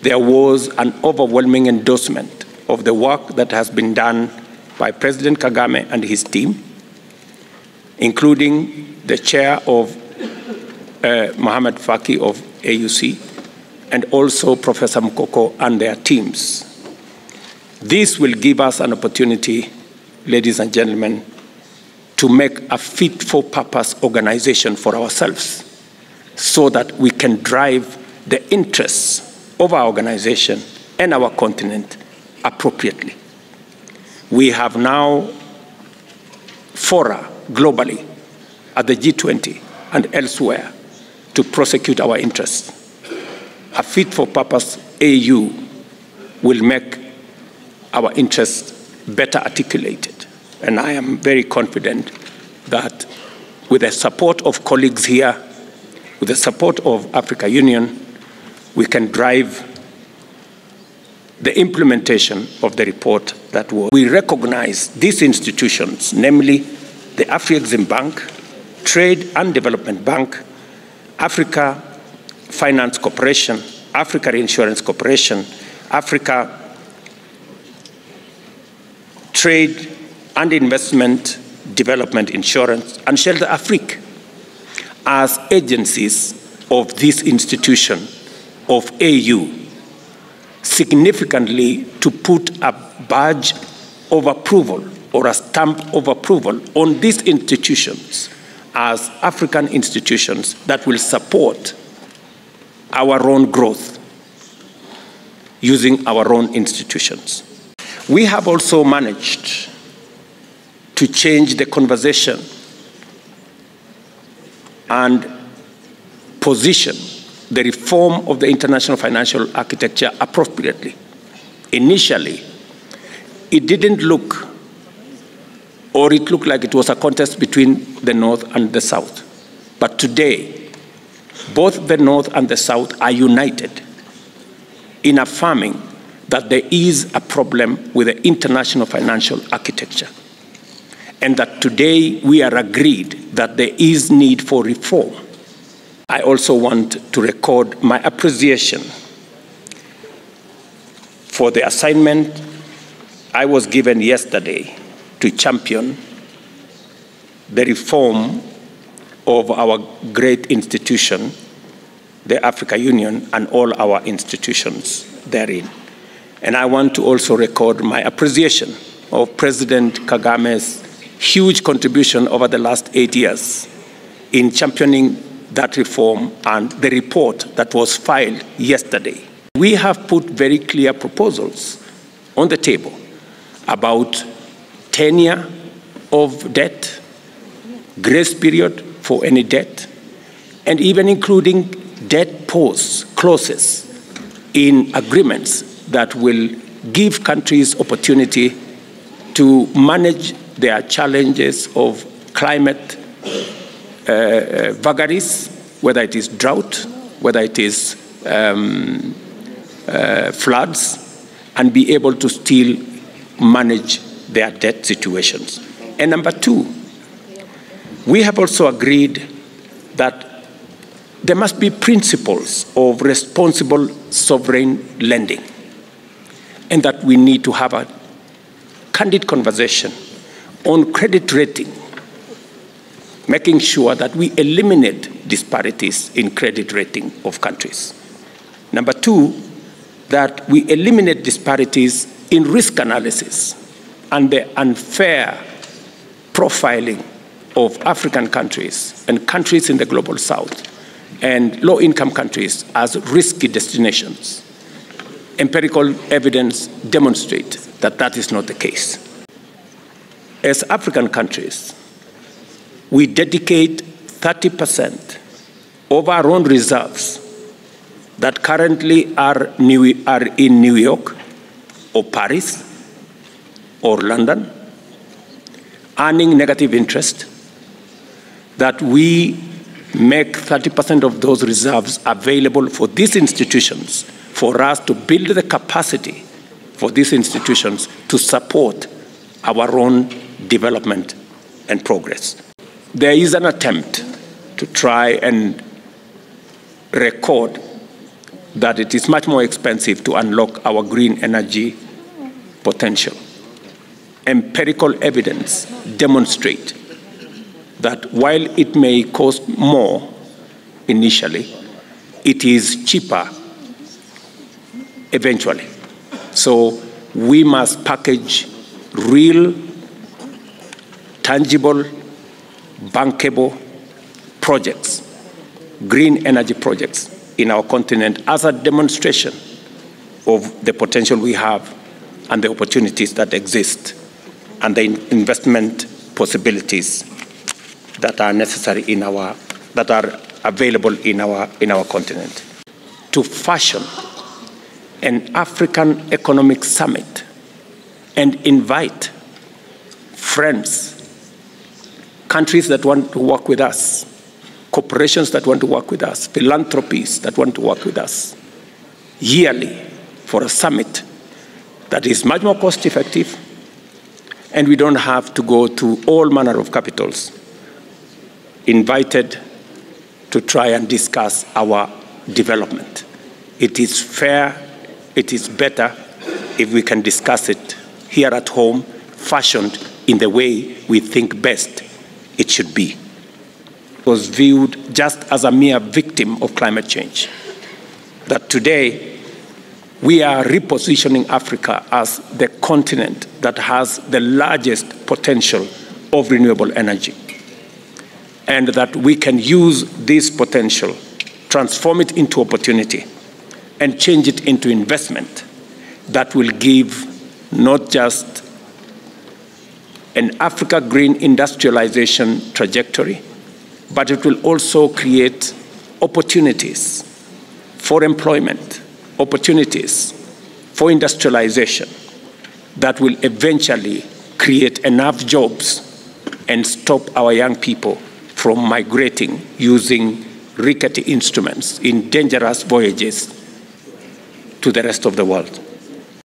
There was an overwhelming endorsement of the work that has been done by President Kagame and his team, including the chair of Mohamed Faki of AUC, and also Professor Mkoko and their teams. This will give us an opportunity, ladies and gentlemen, to make a fit-for-purpose organization for ourselves so that we can drive the interests of our organization and our continent appropriately. We have now fora globally at the G20 and elsewhere to prosecute our interests. A fit-for-purpose AU will make our interests better articulated. And I am very confident that with the support of colleagues here, with the support of Africa Union, we can drive the implementation of the report that was. We recognize these institutions, namely the Afrexim Bank, Trade and Development Bank, Africa Finance Corporation, Africa Insurance Corporation, Africa Trade and Investment Development Insurance, and Shelter Afrique as agencies of this institution of AU, significantly to put a badge of approval or a stamp of approval on these institutions as African institutions that will support our own growth using our own institutions. We have also managed to change the conversation and position the reform of the international financial architecture appropriately. Initially, it didn't look, or it looked like it was a contest between the North and the South. But today, both the North and the South are united in affirming that there is a problem with the international financial architecture, and that today we are agreed that there is need for reform. I also want to record my appreciation for the assignment I was given yesterday to champion the reform of our great institution, the Africa Union, and all our institutions therein. And I want to also record my appreciation of President Kagame's huge contribution over the last 8 years in championing that reform and the report that was filed yesterday. We have put very clear proposals on the table about tenure of debt, grace period for any debt, and even including debt pause clauses in agreements that will give countries opportunity to manage their challenges of climate vagaries, whether it is drought, whether it is floods, and be able to still manage their debt situations. And number two, we have also agreed that there must be principles of responsible sovereign lending, and that we need to have a candid conversation on credit rating, making sure that we eliminate disparities in credit rating of countries. Number two, that we eliminate disparities in risk analysis and the unfair profiling of African countries and countries in the global south and low-income countries as risky destinations. Empirical evidence demonstrates that that is not the case. As African countries, we dedicate 30% of our own reserves that currently are in New York or Paris or London, earning negative interest, that we make 30% of those reserves available for these institutions, for us to build the capacity for these institutions to support our own development and progress. There is an attempt to try and record that it is much more expensive to unlock our green energy potential. Empirical evidence demonstrate that while it may cost more initially, it is cheaper eventually. So we must package real, tangible, bankable projects, green energy projects in our continent as a demonstration of the potential we have and the opportunities that exist and the investment possibilities that are necessary that are available in our continent. To fashion an African Economic Summit and invite friends, countries that want to work with us, corporations that want to work with us, philanthropies that want to work with us, yearly for a summit that is much more cost-effective, and we don't have to go to all manner of capitals, invited to try and discuss our development. It is fair, it is better if we can discuss it here at home, fashioned in the way we think best it should be. It was viewed just as a mere victim of climate change. That today, we are repositioning Africa as the continent that has the largest potential of renewable energy. And that we can use this potential, transform it into opportunity, and change it into investment that will give not just an Africa green industrialization trajectory, but it will also create opportunities for employment, opportunities for industrialization that will eventually create enough jobs and stop our young people from migrating using rickety instruments in dangerous voyages to the rest of the world.